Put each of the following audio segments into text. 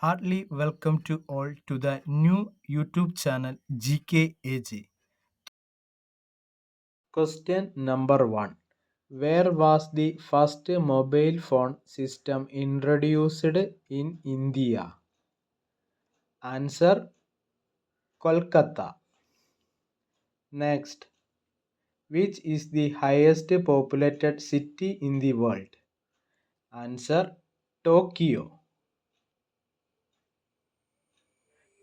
Heartily welcome to all to the new YouTube channel GKAG. Question number 1. Where was the first mobile phone system introduced in India? Answer: Kolkata. Next, which is the highest populated city in the world? Answer: Tokyo.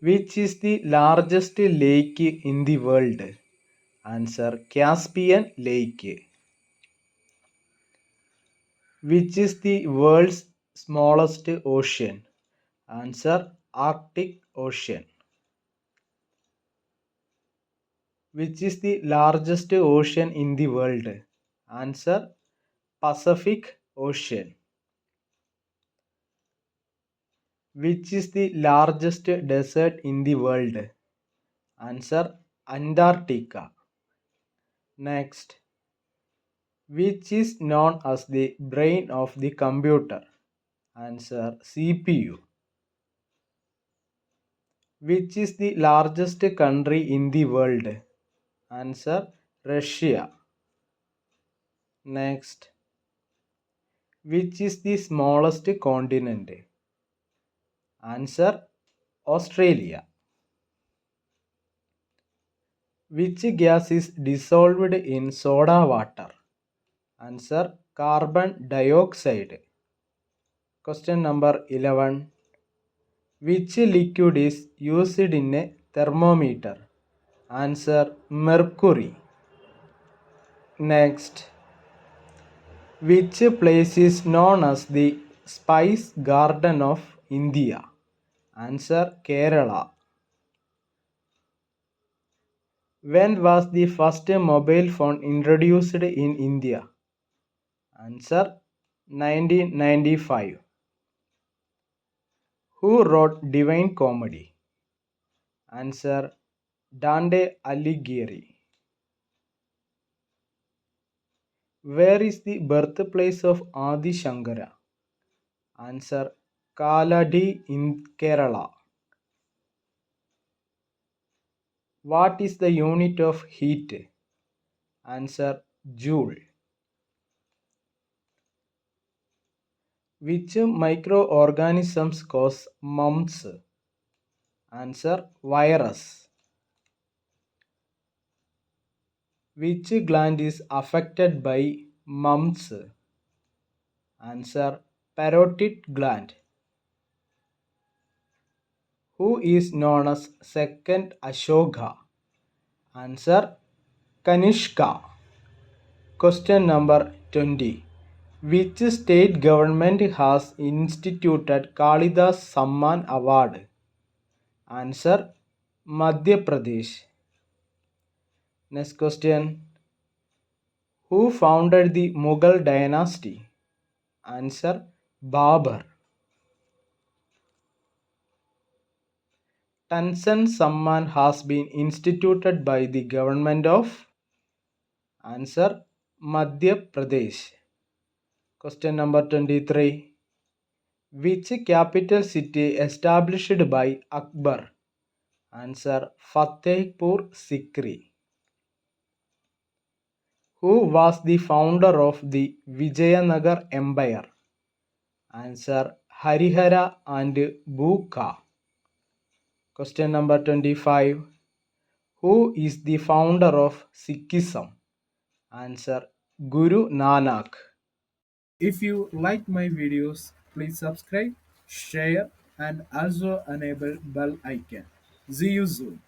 Which is the largest lake in the world? Answer: Caspian Lake. Which is the world's smallest ocean? Answer: Arctic Ocean. Which is the largest ocean in the world? Answer: Pacific Ocean. Which is the largest desert in the world? Answer: Antarctica. Next, which is known as the brain of the computer? Answer: CPU. Which is the largest country in the world? Answer: Russia. Next, which is the smallest continent? Answer: Australia. Which gas is dissolved in soda water? Answer: carbon dioxide. Question number 11. Which liquid is used in a thermometer? Answer: mercury. Next, which place is known as the Spice Garden of India? Answer: Kerala. When was the first mobile phone introduced in India? Answer: 1995. Who wrote Divine Comedy? Answer: Dante Alighieri. Where is the birthplace of Adi Shankara? Answer: Kaladi in Kerala. What is the unit of heat? Answer: joule. Which microorganisms cause mumps? Answer: virus. Which gland is affected by mumps? Answer: parotid gland. Who is known as second Ashoka? Answer: Kanishka. Question number 20. Which state government has instituted Kalidas Samman Award? Answer: Madhya Pradesh. Next question. Who founded the Mughal dynasty? Answer: Babur. Tansen Samman has been instituted by the government of? Answer: Madhya Pradesh. Question number 23. Which capital city established by Akbar? Answer: Fatehpur Sikri. Who was the founder of the Vijayanagar Empire? Answer: Harihara and Bhuka. Question number 25. Who is the founder of Sikhism? Answer: Guru Nanak. If you like my videos, please subscribe, share, and also enable bell icon. See you soon.